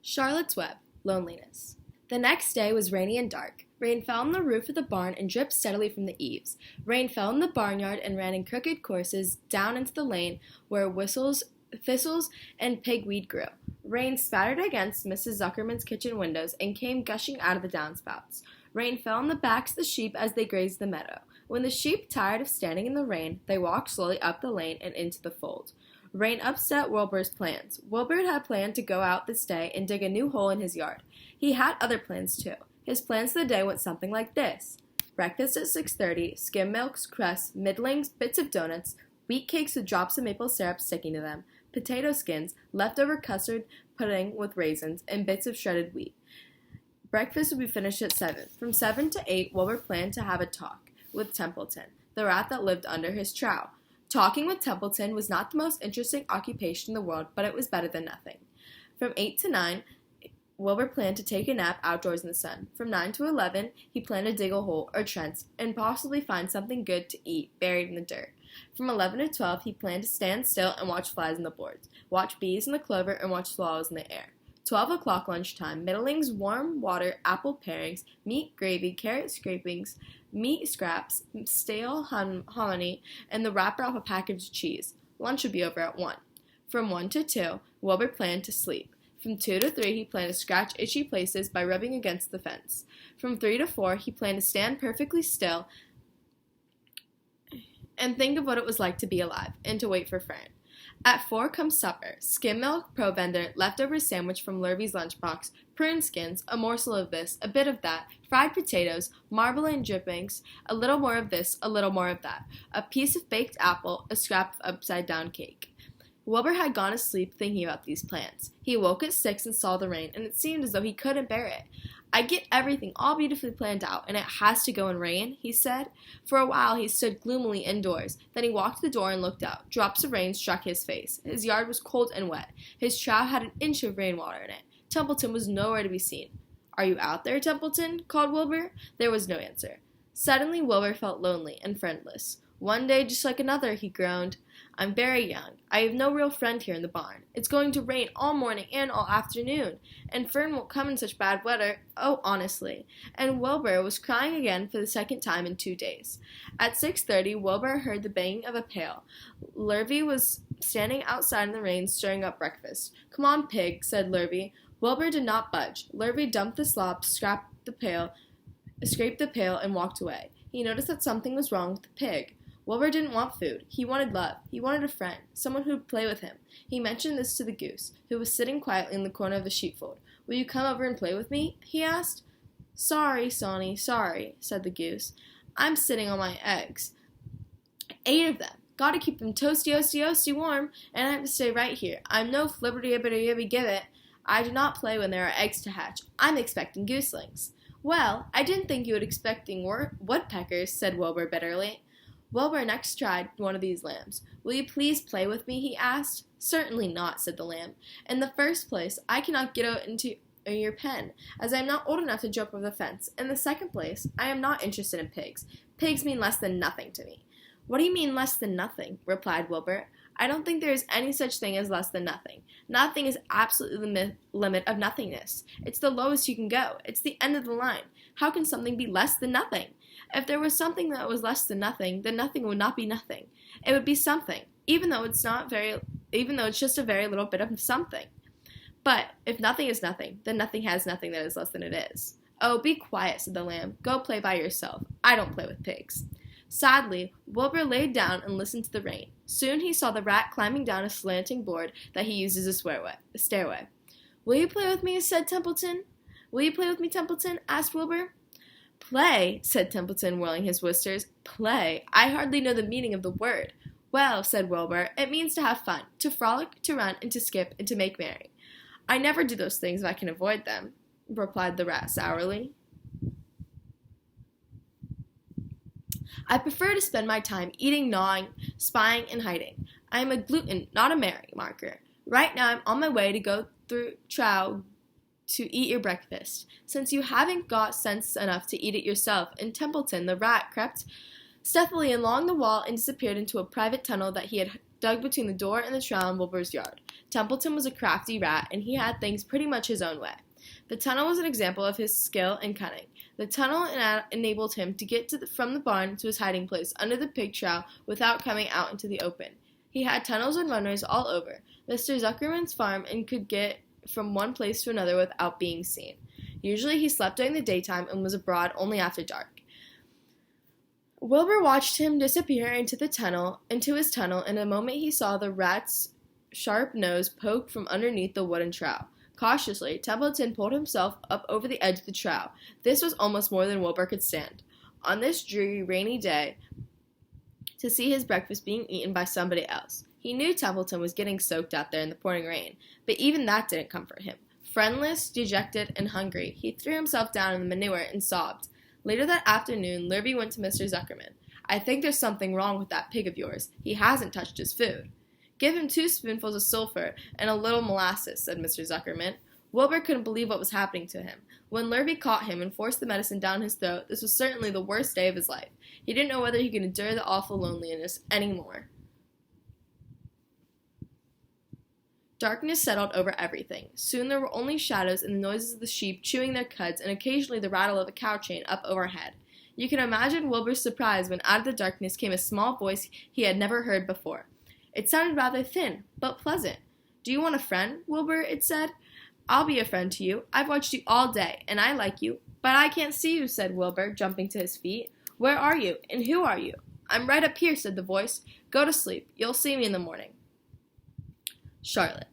Charlotte's Web, Loneliness. The next day was rainy and dark. Rain fell on the roof of the barn and dripped steadily from the eaves. Rain fell in the barnyard and ran in crooked courses down into the lane where thistles and pigweed grew. Rain spattered against Mrs. Zuckerman's kitchen windows and came gushing out of the downspouts. Rain fell on the backs of the sheep as they grazed the meadow. When the sheep tired of standing in the rain, they walked slowly up the lane and into the fold. Rain upset Wilbur's plans. Wilbur had planned to go out this day and dig a new hole in his yard. He had other plans, too. His plans for the day went something like this. Breakfast at 6:30, skim milks, crusts, middlings, bits of donuts, wheat cakes with drops of maple syrup sticking to them, potato skins, leftover custard pudding with raisins, and bits of shredded wheat. Breakfast would be finished at 7. From 7 to 8, Wilbur planned to have a talk with Templeton, the rat that lived under his trowel. Talking with Templeton was not the most interesting occupation in the world, but it was better than nothing. From 8 to 9, Wilbur planned to take a nap outdoors in the sun. From 9 to 11, he planned to dig a hole or trench and possibly find something good to eat buried in the dirt. From 11 to 12, he planned to stand still and watch flies in the boards, watch bees in the clover, and watch swallows in the air. 12 o'clock lunchtime, middlings, warm water, apple parings, meat gravy, carrot scrapings, meat scraps, stale hominy, and the wrapper off a package of cheese. Lunch would be over at 1. From 1 to 2, Wilbur planned to sleep. From 2 to 3, he planned to scratch itchy places by rubbing against the fence. From 3 to 4, he planned to stand perfectly still and think of what it was like to be alive, and to wait for Fern. At 4 comes supper, skim milk, provender, leftover sandwich from Lurvy's lunchbox, prune skins, a morsel of this, a bit of that, fried potatoes, marmalade drippings, a little more of this, a little more of that, a piece of baked apple, a scrap of upside-down cake. Wilbur had gone to sleep thinking about these plans. He awoke at 6 and saw the rain, and it seemed as though he couldn't bear it. I get everything all beautifully planned out, and it has to go and rain, he said. For a while he stood gloomily indoors. Then he walked to the door and looked out. Drops of rain struck his face. His yard was cold and wet. His trough had an inch of rainwater in it. Templeton was nowhere to be seen. "Are you out there, Templeton?" called Wilbur. There was no answer. Suddenly Wilbur felt lonely and friendless. "One day just like another," he groaned. "I'm very young. I have no real friend here in the barn. It's going to rain all morning and all afternoon, and Fern won't come in such bad weather. Oh, honestly." And Wilbur was crying again for the second time in 2 days. At 6:30, Wilbur heard the banging of a pail. Lurvy was standing outside in the rain stirring up breakfast. "Come on, pig," said Lurvy. Wilbur did not budge. Lurvy dumped the slop, scraped the pail, and walked away. He noticed that something was wrong with the pig. Wilbur didn't want food. He wanted love. He wanted a friend, someone who would play with him. He mentioned this to the goose, who was sitting quietly in the corner of the sheepfold. "Will you come over and play with me?" he asked. "Sorry, Sawney, sorry," said the goose. "I'm sitting on my eggs. 8 of them. Gotta keep them toasty warm, and I have to stay right here. I'm no flibberty-gibbety-gibbet. I do not play when there are eggs to hatch. I'm expecting gooselings." "Well, I didn't think you would expecting woodpeckers," said Wilbur bitterly. Wilbur next tried one of these lambs. "Will you please play with me?" he asked. "Certainly not," said the lamb. "In the first place, I cannot get out into your pen, as I am not old enough to jump over the fence. In the second place, I am not interested in pigs. Pigs mean less than nothing to me." "What do you mean less than nothing?" replied Wilbur. "I don't think there is any such thing as less than nothing. Nothing is absolutely the limit of nothingness. It's the lowest you can go. It's the end of the line. How can something be less than nothing? If there was something that was less than nothing, then nothing would not be nothing. It would be something, even though it's just a very little bit of something. But if nothing is nothing, then nothing has nothing that is less than it is." "Oh, be quiet," said the lamb. "Go play by yourself. I don't play with pigs." Sadly, Wilbur laid down and listened to the rain. Soon he saw the rat climbing down a slanting board that he used as a stairway. "Will you play with me?" said Templeton. "Will you play with me, Templeton?" asked Wilbur. "Play," said Templeton, whirling his whiskers. "Play? I hardly know the meaning of the word." "Well," said Wilbur, "it means to have fun, to frolic, to run, and to skip, and to make merry." "I never do those things if I can avoid them," replied the rat sourly. "I prefer to spend my time eating, gnawing, spying, and hiding. I am a glutton, not a merry marker. Right now I'm on my way to go through trow to eat your breakfast. Since you haven't got sense enough to eat it yourself," and Templeton, the rat, crept stealthily along the wall and disappeared into a private tunnel that he had dug between the door and the trowel in Wilbur's yard. Templeton was a crafty rat, and he had things pretty much his own way. The tunnel was an example of his skill and cunning. The tunnel enabled him to get from the barn to his hiding place under the pig trough without coming out into the open. He had tunnels and runways all over Mr. Zuckerman's farm and could get from one place to another without being seen. Usually he slept during the daytime and was abroad only after dark. Wilbur watched him disappear into his tunnel, and the moment he saw the rat's sharp nose poke from underneath the wooden trough. Cautiously, Templeton pulled himself up over the edge of the trough. This was almost more than Wilbur could stand. On this dreary, rainy day, to see his breakfast being eaten by somebody else. He knew Templeton was getting soaked out there in the pouring rain, but even that didn't comfort him. Friendless, dejected, and hungry, he threw himself down in the manure and sobbed. Later that afternoon, Lurvy went to Mr. Zuckerman. "I think there's something wrong with that pig of yours. He hasn't touched his food." "Give him 2 spoonfuls of sulphur and a little molasses," said Mr. Zuckerman. Wilbur couldn't believe what was happening to him. When Lurvy caught him and forced the medicine down his throat, this was certainly the worst day of his life. He didn't know whether he could endure the awful loneliness any more. Darkness settled over everything. Soon there were only shadows and the noises of the sheep chewing their cuds and occasionally the rattle of a cow chain up overhead. You can imagine Wilbur's surprise when out of the darkness came a small voice he had never heard before. It sounded rather thin, but pleasant. "Do you want a friend, Wilbur?" it said. "I'll be a friend to you. I've watched you all day, and I like you." "But I can't see you," said Wilbur, jumping to his feet. "Where are you, and who are you?" "I'm right up here," said the voice. "Go to sleep. You'll see me in the morning." Charlotte.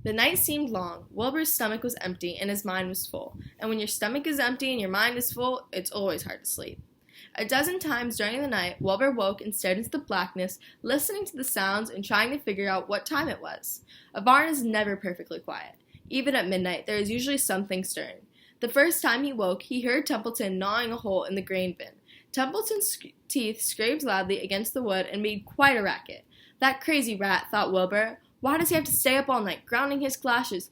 The night seemed long. Wilbur's stomach was empty, and his mind was full. And when your stomach is empty and your mind is full, it's always hard to sleep. A dozen times during the night, Wilbur woke and stared into the blackness, listening to the sounds and trying to figure out what time it was. A barn is never perfectly quiet. Even at midnight, there is usually something stirring. The first time he woke, he heard Templeton gnawing a hole in the grain bin. Templeton's teeth scraped loudly against the wood and made quite a racket. "That crazy rat," thought Wilbur. "Why does he have to stay up all night, grounding his clashers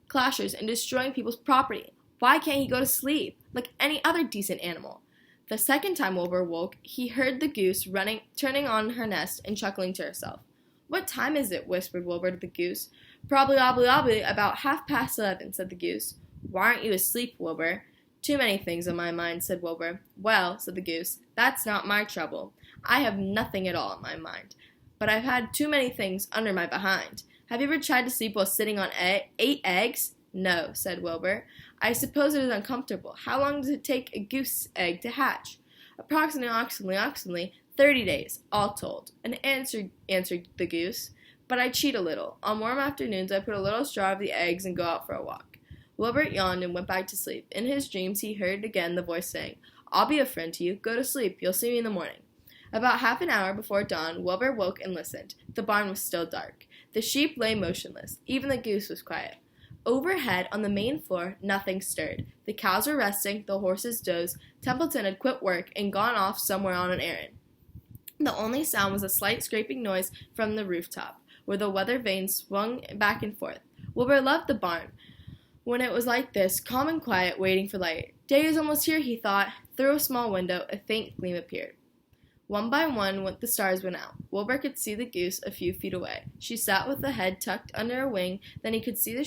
and destroying people's property? Why can't he go to sleep, like any other decent animal?" The second time Wilbur woke, he heard the goose turning on her nest and chuckling to herself. "What time is it?" whispered Wilbur to the goose. "Probably about 11:30, said the goose. "Why aren't you asleep, Wilbur?" "Too many things on my mind," said Wilbur. "Well," said the goose, "that's not my trouble. I have nothing at all on my mind. But I've had too many things under my behind. Have you ever tried to sleep while sitting on 8 eggs? "No," said Wilbur. "I suppose it is uncomfortable. How long does it take a goose egg to hatch?" Approximately 30 days, all told," answered the goose. "But I cheat a little. On warm afternoons I put a little straw of the eggs and go out for a walk." Wilbur yawned and went back to sleep. In his dreams he heard again the voice saying, "I'll be a friend to you. Go to sleep. You'll see me in the morning." About half an hour before dawn, Wilbur woke and listened. The barn was still dark. The sheep lay motionless. Even the goose was quiet. Overhead, on the main floor, nothing stirred. The cows were resting, the horses dozed. Templeton had quit work and gone off somewhere on an errand. The only sound was a slight scraping noise from the rooftop, where the weather vanes swung back and forth. Wilbur loved the barn when it was like this, calm and quiet, waiting for light. Day is almost here, he thought. Through a small window, a faint gleam appeared. One by one the stars went out. Wilbur could see the goose a few feet away. She sat with the head tucked under her wing. Then he could see the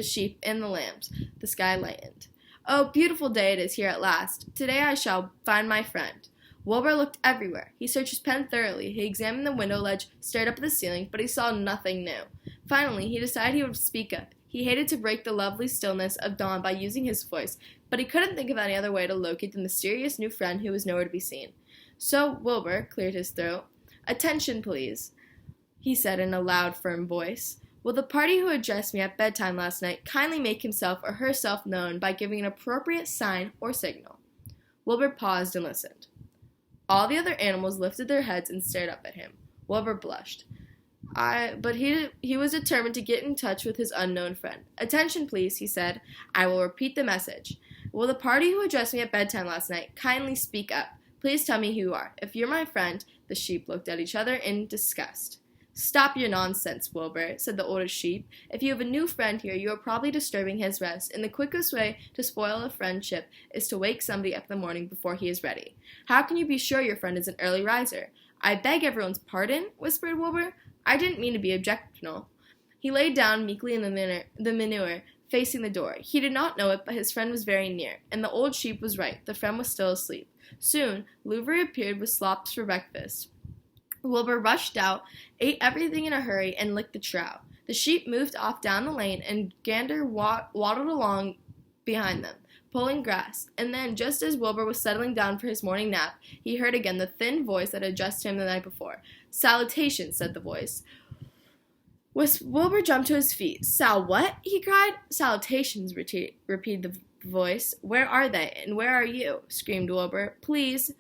sheep and the lambs. The sky lightened. "Oh, beautiful day it is here at last. Today I shall find my friend." Wilbur looked everywhere. He searched his pen thoroughly. He examined the window ledge, stared up at the ceiling, but he saw nothing new. Finally, he decided he would speak up. He hated to break the lovely stillness of dawn by using his voice, but he couldn't think of any other way to locate the mysterious new friend who was nowhere to be seen. So Wilbur cleared his throat. "Attention, please," he said in a loud, firm voice. "Will the party who addressed me at bedtime last night kindly make himself or herself known by giving an appropriate sign or signal?" Wilbur paused and listened. All the other animals lifted their heads and stared up at him. Wilbur blushed. But he was determined to get in touch with his unknown friend. "Attention, please," he said. "I will repeat the message. Will the party who addressed me at bedtime last night kindly speak up? Please tell me who you are. If you're my friend—" The sheep looked at each other in disgust. "Stop your nonsense, Wilbur," said the oldest sheep. "If you have a new friend here, you are probably disturbing his rest, and the quickest way to spoil a friendship is to wake somebody up in the morning before he is ready. How can you be sure your friend is an early riser?" "I beg everyone's pardon," whispered Wilbur. I didn't mean to be objectionable. He lay down meekly in the manure, facing the door. He did not know it, but his friend was very near, and the old sheep was right. The friend was still asleep. Soon, Lou reappeared with slops for breakfast. Wilbur rushed out, ate everything in a hurry, and licked the trout. The sheep moved off down the lane, and Gander waddled along behind them, pulling grass. And then, just as Wilbur was settling down for his morning nap, he heard again the thin voice that had addressed him the night before. "Salutations," said the voice. Wilbur jumped to his feet. "Sal what?" he cried. "Salutations," repeated the voice. "Where are they, and where are you?" screamed Wilbur. Please,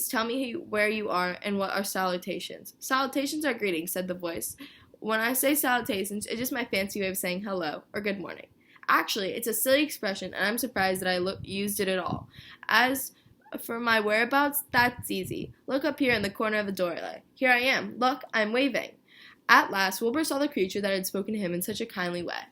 tell me where you are and what are salutations." "Salutations are greetings," said the voice. "When I say salutations, it's just my fancy way of saying hello or good morning. Actually, it's a silly expression, and I'm surprised that I used it at all. As for my whereabouts, that's easy. Look up here in the corner of the doorway. Here I am. Look, I'm waving." At last, Wilbur saw the creature that had spoken to him in such a kindly way.